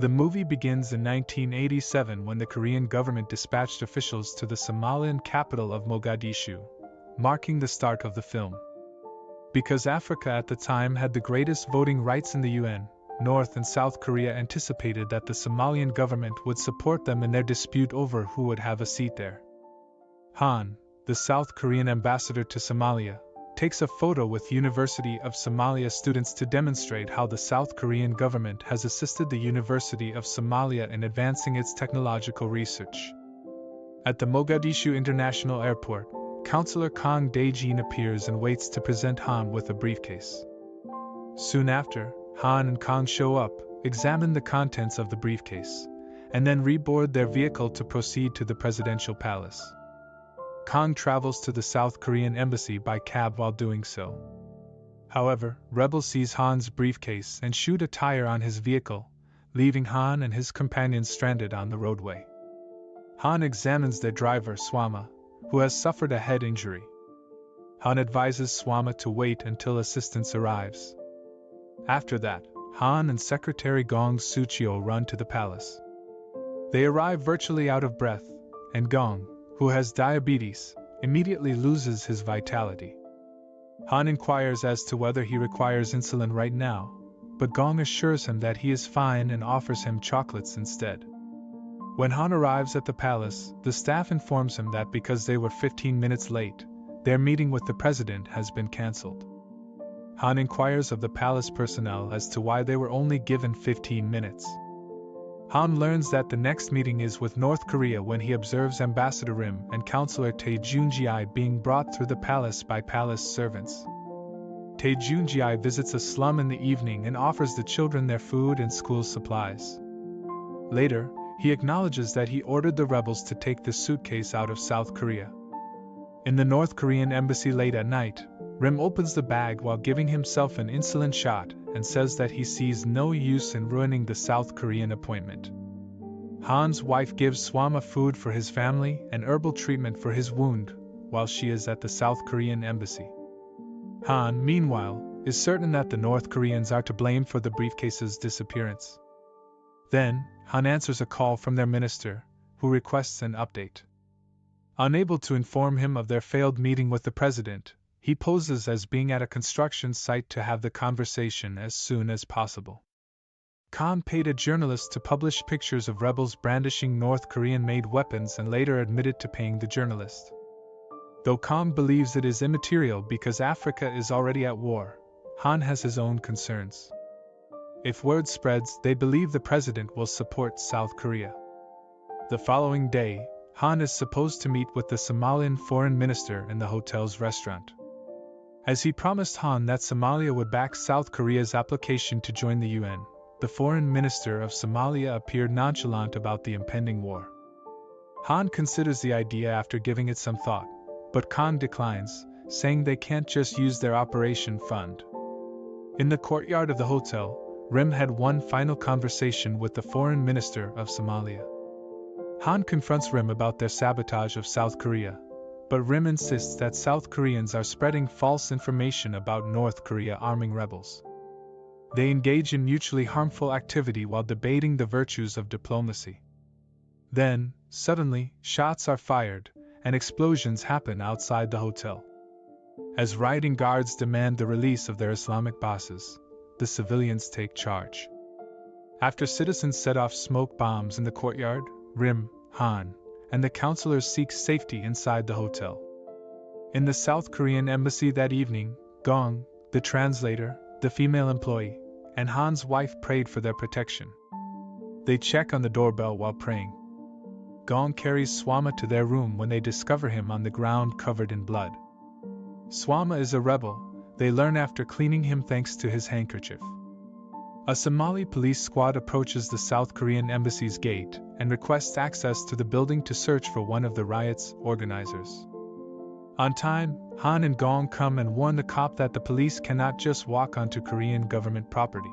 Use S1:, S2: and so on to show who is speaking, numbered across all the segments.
S1: The movie begins in 1987 when the Korean government dispatched officials to the Somalian capital of Mogadishu, marking the start of the film. Because Africa at the time had the greatest voting rights in the UN, North and South Korea anticipated that the Somalian government would support them in their dispute over who would have a seat there. Han, the South Korean ambassador to Somalia, takes a photo with University of Somalia students to demonstrate how the South Korean government has assisted the University of Somalia in advancing its technological research. At the Mogadishu International Airport, Councillor Kang Dae-jin appears and waits to present Han with a briefcase. Soon after, Han and Kang show up, examine the contents of the briefcase, and then reboard their vehicle to proceed to the presidential palace. Kang travels to the South Korean embassy by cab while doing so. However, rebels seize Han's briefcase and shoot a tire on his vehicle, leaving Han and his companions stranded on the roadway. Han examines their driver Swama, who has suffered a head injury. Han advises Swama to wait until assistance arrives. After that, Han and Secretary Gong Suchio run to the palace. They arrive virtually out of breath, and Gong, who has diabetes, immediately loses his vitality. Han inquires as to whether he requires insulin right now, but Gong assures him that he is fine and offers him chocolates instead. When Han arrives at the palace, the staff informs him that because they were 15 minutes late, their meeting with the president has been cancelled. Han inquires of the palace personnel as to why they were only given 15 minutes. Han learns that the next meeting is with North Korea when he observes Ambassador Rim and Councillor Tae Junji being brought through the palace by palace servants. Tae Junji visits a slum in the evening and offers the children their food and school supplies. Later, he acknowledges that he ordered the rebels to take the suitcase out of South Korea. In the North Korean embassy late at night, Rim opens the bag while giving himself an insulin shot and says that he sees no use in ruining the South Korean appointment. Han's wife gives Swama food for his family and herbal treatment for his wound while she is at the South Korean embassy. Han, meanwhile, is certain that the North Koreans are to blame for the briefcase's disappearance. Then, Han answers a call from their minister, who requests an update. Unable to inform him of their failed meeting with the president, he poses as being at a construction site to have the conversation as soon as possible. Khan paid a journalist to publish pictures of rebels brandishing North Korean-made weapons and later admitted to paying the journalist. Though Khan believes it is immaterial because Africa is already at war, Han has his own concerns. If word spreads, they believe the president will support South Korea. The following day, Han is supposed to meet with the Somalian foreign minister in the hotel's restaurant. As he promised Han that Somalia would back South Korea's application to join the UN, the foreign minister of Somalia appeared nonchalant about the impending war. Han considers the idea after giving it some thought, but Khan declines, saying they can't just use their operation fund. In the courtyard of the hotel, Rim had one final conversation with the foreign minister of Somalia. Han confronts Rim about their sabotage of South Korea, but Rim insists that South Koreans are spreading false information about North Korea arming rebels. They engage in mutually harmful activity while debating the virtues of diplomacy. Then, suddenly, shots are fired, and explosions happen outside the hotel. As rioting guards demand the release of their Islamic bosses, the civilians take charge. After citizens set off smoke bombs in the courtyard, Rim, Han, and the counselors seek safety inside the hotel. In the South Korean embassy that evening, Gong, the translator, the female employee, and Han's wife prayed for their protection. They check on the doorbell while praying. Gong carries Swama to their room when they discover him on the ground covered in blood. Swama is a rebel, they learn after cleaning him thanks to his handkerchief. A Somali police squad approaches the South Korean embassy's gate and requests access to the building to search for one of the riot's organizers. On time, Han and Gong come and warn the cop that the police cannot just walk onto Korean government property.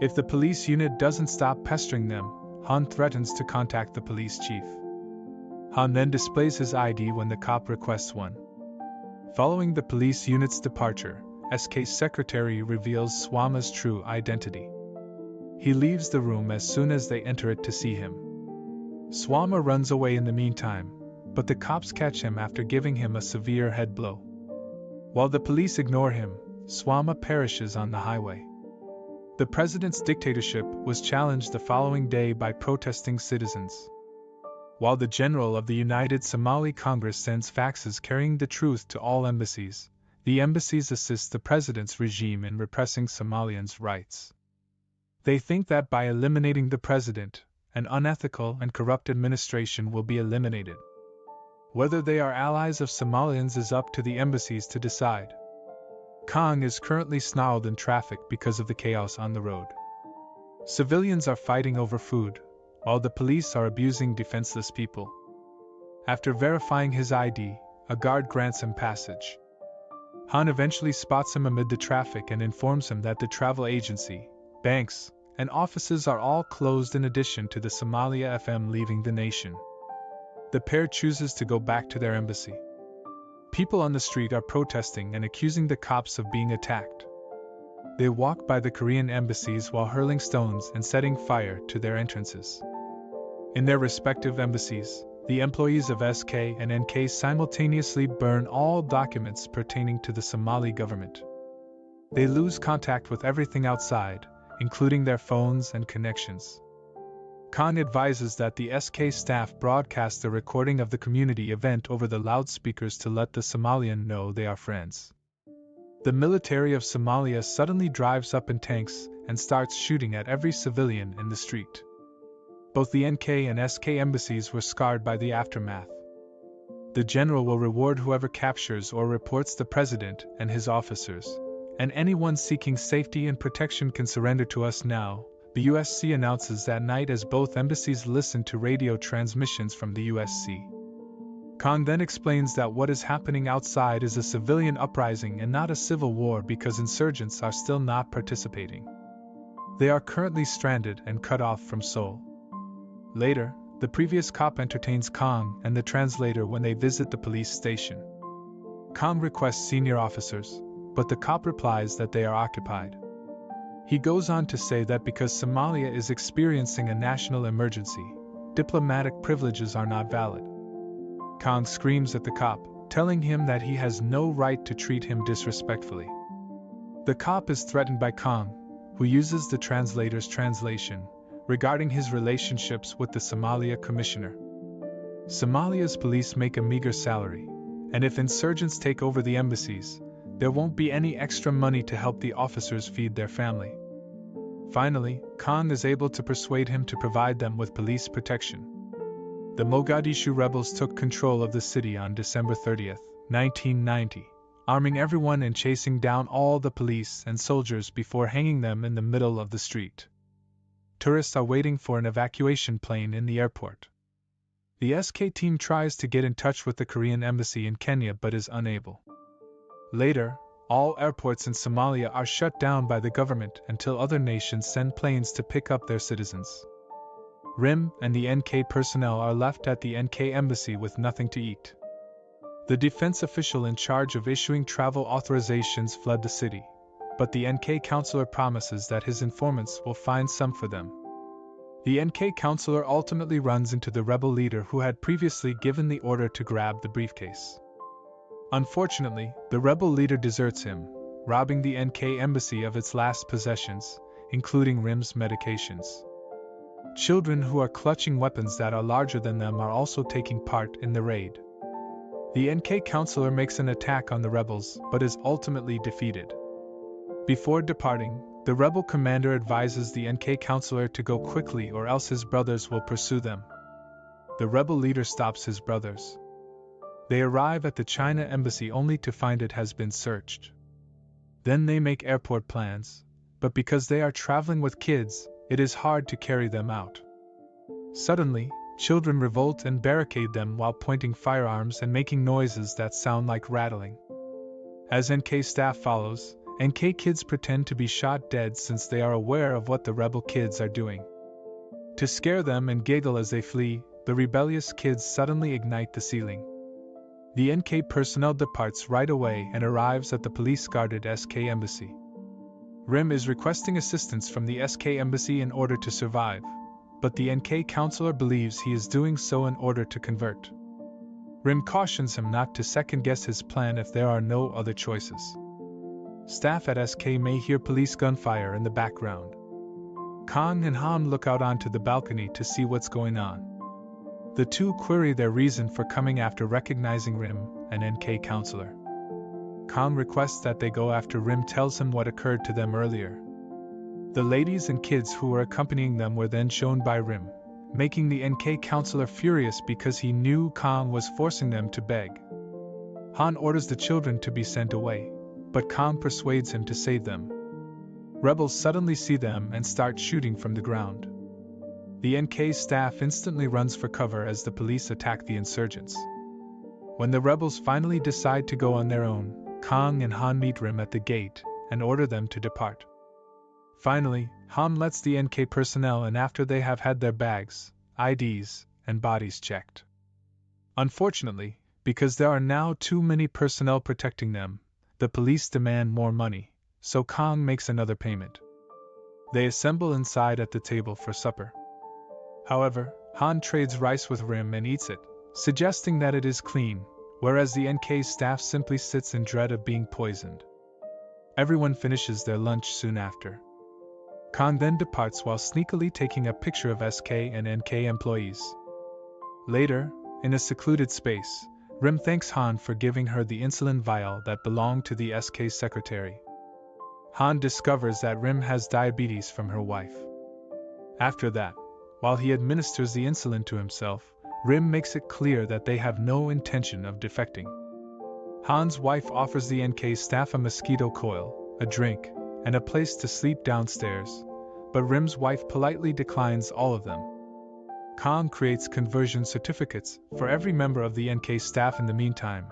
S1: If the police unit doesn't stop pestering them, Han threatens to contact the police chief. Han then displays his ID when the cop requests one. Following the police unit's departure, SK's secretary reveals Swama's true identity. He leaves the room as soon as they enter it to see him. Swama runs away in the meantime, but the cops catch him after giving him a severe head blow. While the police ignore him, Swama perishes on the highway. The president's dictatorship was challenged the following day by protesting citizens. While the general of the United Somali Congress sends faxes carrying the truth to all embassies, the embassies assist the president's regime in repressing Somalians' rights. They think that by eliminating the president, an unethical and corrupt administration will be eliminated. Whether they are allies of Somalians is up to the embassies to decide. Kang is currently snarled in traffic because of the chaos on the road. Civilians are fighting over food, while the police are abusing defenseless people. After verifying his ID, a guard grants him passage. Han eventually spots him amid the traffic and informs him that the travel agency, banks, and offices are all closed in addition to the Somalia FM leaving the nation. The pair chooses to go back to their embassy. People on the street are protesting and accusing the cops of being attacked. They walk by the Korean embassies while hurling stones and setting fire to their entrances. In their respective embassies, the employees of SK and NK simultaneously burn all documents pertaining to the Somali government. They lose contact with everything outside, including their phones and connections. Khan advises that the SK staff broadcast a recording of the community event over the loudspeakers to let the Somalian know they are friends. The military of Somalia suddenly drives up in tanks and starts shooting at every civilian in the street. Both the NK and SK embassies were scarred by the aftermath. The general will reward whoever captures or reports the president and his officers, and anyone seeking safety and protection can surrender to us now, the USC announces that night as both embassies listen to radio transmissions from the USC. Khan then explains that what is happening outside is a civilian uprising and not a civil war because insurgents are still not participating. They are currently stranded and cut off from Seoul. Later, the previous cop entertains Kang and the translator when they visit the police station. Kang requests senior officers, but the cop replies that they are occupied. He goes on to say that because Somalia is experiencing a national emergency, diplomatic privileges are not valid. Kang screams at the cop, telling him that he has no right to treat him disrespectfully. The cop is threatened by Kang, who uses the translator's translation, regarding his relationships with the Somalia commissioner. Somalia's police make a meager salary, and if insurgents take over the embassies, there won't be any extra money to help the officers feed their family. Finally, Khan is able to persuade him to provide them with police protection. The Mogadishu rebels took control of the city on December 30, 1990, arming everyone and chasing down all the police and soldiers before hanging them in the middle of the street. Tourists are waiting for an evacuation plane in the airport. The SK team tries to get in touch with the Korean embassy in Kenya but is unable. Later, all airports in Somalia are shut down by the government until other nations send planes to pick up their citizens. RIM and the NK personnel are left at the NK embassy with nothing to eat. The defense official in charge of issuing travel authorizations fled the city, but the NK counselor promises that his informants will find some for them. The NK counselor ultimately runs into the rebel leader who had previously given the order to grab the briefcase. Unfortunately, the rebel leader deserts him, robbing the NK embassy of its last possessions, including RIM's medications. Children who are clutching weapons that are larger than them are also taking part in the raid. The NK counselor makes an attack on the rebels but is ultimately defeated. Before departing, the rebel commander advises the NK counselor to go quickly or else his brothers will pursue them. The rebel leader stops his brothers. They arrive at the China embassy only to find it has been searched. Then they make airport plans, but because they are traveling with kids, it is hard to carry them out. Suddenly, children revolt and barricade them while pointing firearms and making noises that sound like rattling. As NK staff follows, NK kids pretend to be shot dead since they are aware of what the rebel kids are doing. To scare them and giggle as they flee, the rebellious kids suddenly ignite the ceiling. The NK personnel departs right away and arrives at the police-guarded SK embassy. Rim is requesting assistance from the SK embassy in order to survive, but the NK counselor believes he is doing so in order to convert. Rim cautions him not to second-guess his plan if there are no other choices. Staff at SK may hear police gunfire in the background. Kang and Han look out onto the balcony to see what's going on. The two query their reason for coming after recognizing Rim, an NK counselor. Kang requests that they go after Rim tells him what occurred to them earlier. The ladies and kids who were accompanying them were then shown by Rim, making the NK counselor furious because he knew Kang was forcing them to beg. Han orders the children to be sent away, but Kang persuades him to save them. Rebels suddenly see them and start shooting from the ground. The NK staff instantly runs for cover as the police attack the insurgents. When the rebels finally decide to go on their own, Kang and Han meet Rim at the gate and order them to depart. Finally, Han lets the NK personnel in after they have had their bags, IDs, and bodies checked. Unfortunately, because there are now too many personnel protecting them, the police demand more money, so Kang makes another payment. They assemble inside at the table for supper. However, Han trades rice with Rim and eats it, suggesting that it is clean, whereas the NK staff simply sits in dread of being poisoned. Everyone finishes their lunch soon after. Kang then departs while sneakily taking a picture of SK and NK employees. Later, in a secluded space, Rim thanks Han for giving her the insulin vial that belonged to the SK secretary. Han discovers that Rim has diabetes from her wife. After that, while he administers the insulin to himself, Rim makes it clear that they have no intention of defecting. Han's wife offers the NK staff a mosquito coil, a drink, and a place to sleep downstairs, but Rim's wife politely declines all of them. Kang creates conversion certificates for every member of the NK staff in the meantime,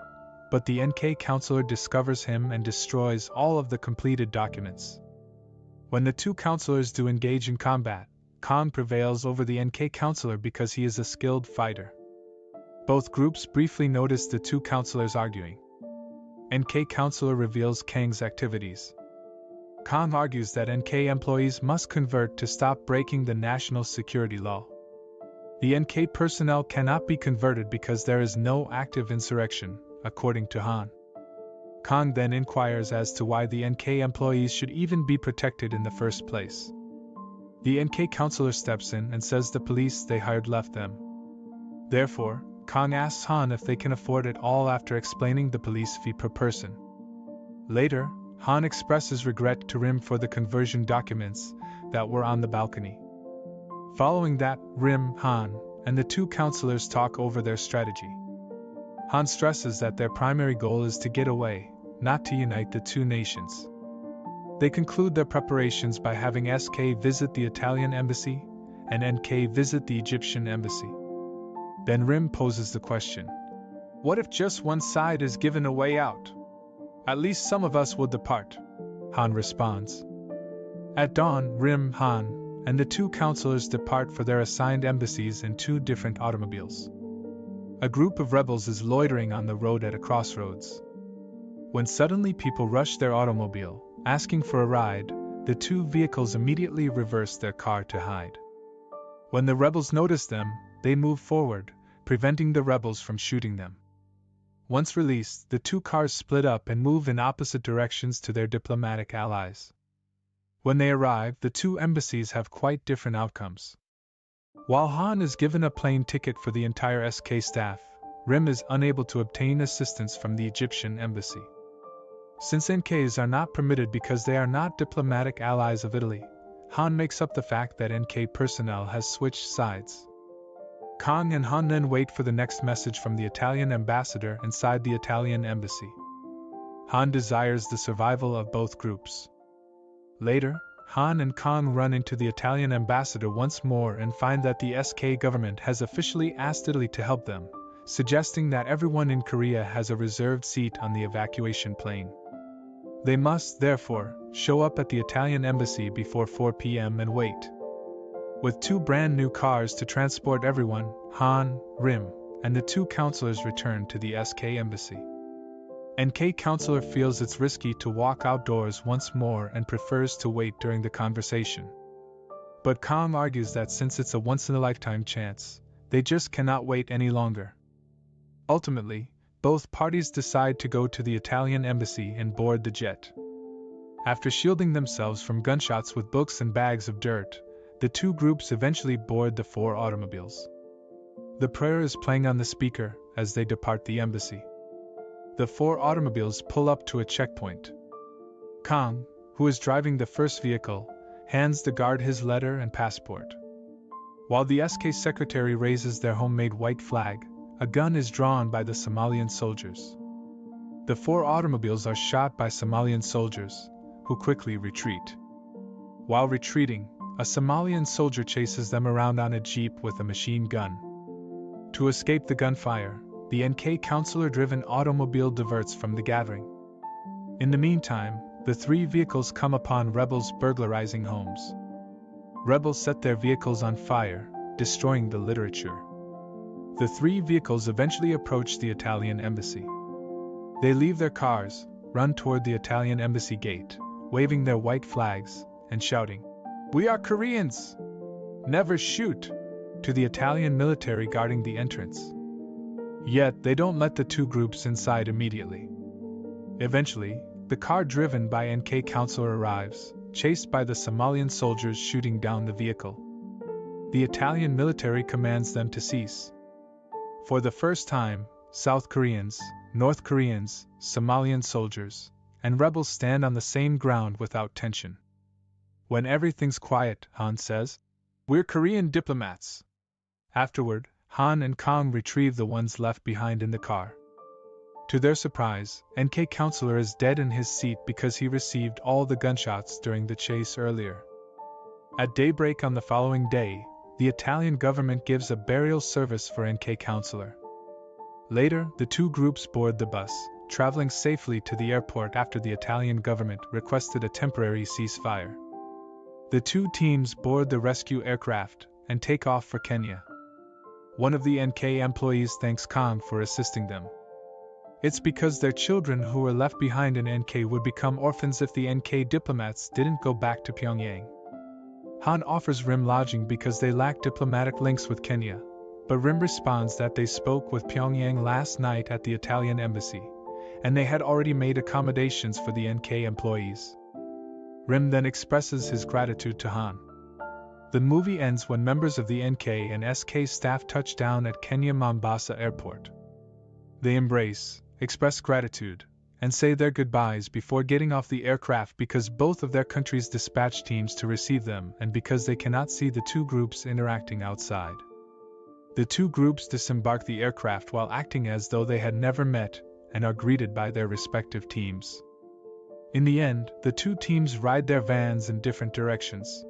S1: but the NK counselor discovers him and destroys all of the completed documents. When the two counselors do engage in combat, Kang prevails over the NK counselor because he is a skilled fighter. Both groups briefly notice the two counselors arguing. NK counselor reveals Kang's activities. Kang argues that NK employees must convert to stop breaking the national security law. The NK personnel cannot be converted because there is no active insurrection, according to Han. Kang then inquires as to why the NK employees should even be protected in the first place. The NK counselor steps in and says the police they hired left them. Therefore, Kang asks Han if they can afford it all after explaining the police fee per person. Later, Han expresses regret to Rim for the conversion documents that were on the balcony. Following that, Rim, Han, and the two counselors talk over their strategy. Han stresses that their primary goal is to get away, not to unite the two nations. They conclude their preparations by having SK visit the Italian embassy and NK visit the Egyptian embassy. Then Rim poses the question, what if just one side is given a way out? At least some of us will depart. Han responds. At dawn, Rim, Han, and the two counselors depart for their assigned embassies in two different automobiles. A group of rebels is loitering on the road at a crossroads. When suddenly people rush their automobile, asking for a ride, the two vehicles immediately reverse their car to hide. When the rebels notice them, they move forward, preventing the rebels from shooting them. Once released, the two cars split up and move in opposite directions to their diplomatic allies. When they arrive, the two embassies have quite different outcomes. While Han is given a plane ticket for the entire SK staff, Rim is unable to obtain assistance from the Egyptian embassy. Since NKs are not permitted because they are not diplomatic allies of Italy, Han makes up the fact that NK personnel has switched sides. Kang and Han then wait for the next message from the Italian ambassador inside the Italian embassy. Han desires the survival of both groups. Later, Han and Kang run into the Italian ambassador once more and find that the SK government has officially asked Italy to help them, suggesting that everyone in Korea has a reserved seat on the evacuation plane. They must, therefore, show up at the Italian embassy before 4 p.m. and wait. With two brand new cars to transport everyone, Han, Rim, and the two counselors return to the SK embassy. NK counselor feels it's risky to walk outdoors once more and prefers to wait during the conversation. But Kang argues that since it's a once-in-a-lifetime chance, they just cannot wait any longer. Ultimately, both parties decide to go to the Italian embassy and board the jet. After shielding themselves from gunshots with books and bags of dirt, the two groups eventually board the 4 automobiles. The prayer is playing on the speaker as they depart the embassy. The 4 automobiles pull up to a checkpoint. Kang, who is driving the first vehicle, hands the guard his letter and passport. While the SK secretary raises their homemade white flag, a gun is drawn by the Somalian soldiers. The 4 automobiles are shot by Somalian soldiers, who quickly retreat. While retreating, a Somalian soldier chases them around on a jeep with a machine gun. To escape the gunfire, the NK counselor-driven automobile diverts from the gathering. In the meantime, the 3 vehicles come upon rebels burglarizing homes. Rebels set their vehicles on fire, destroying the literature. The 3 vehicles eventually approach the Italian embassy. They leave their cars, run toward the Italian embassy gate, waving their white flags and shouting, "We are Koreans! Never shoot!" to the Italian military guarding the entrance. Yet they don't let the 2 groups inside immediately. Eventually, the car driven by NK counselor arrives, chased by the Somalian soldiers shooting down the vehicle. The Italian military commands them to cease. For the first time, South Koreans, North Koreans, Somalian soldiers, and rebels stand on the same ground without tension. When everything's quiet, Han says, "We're Korean diplomats." Afterward, Han and Kang retrieve the ones left behind in the car. To their surprise, NK counselor is dead in his seat because he received all the gunshots during the chase earlier. At daybreak on the following day, the Italian government gives a burial service for NK counselor. Later, the 2 groups board the bus, traveling safely to the airport after the Italian government requested a temporary ceasefire. The 2 teams board the rescue aircraft and take off for Kenya. One of the NK employees thanks Kang for assisting them. It's because their children who were left behind in NK would become orphans if the NK diplomats didn't go back to Pyongyang. Han offers Rim lodging because they lack diplomatic links with Kenya, but Rim responds that they spoke with Pyongyang last night at the Italian embassy, and they had already made accommodations for the NK employees. Rim then expresses his gratitude to Han. The movie ends when members of the NK and SK staff touch down at Kenya Mombasa Airport. They embrace, express gratitude, and say their goodbyes before getting off the aircraft because both of their countries dispatch teams to receive them and because they cannot see the 2 groups interacting outside. The 2 groups disembark the aircraft while acting as though they had never met and are greeted by their respective teams. In the end, the 2 teams ride their vans in different directions.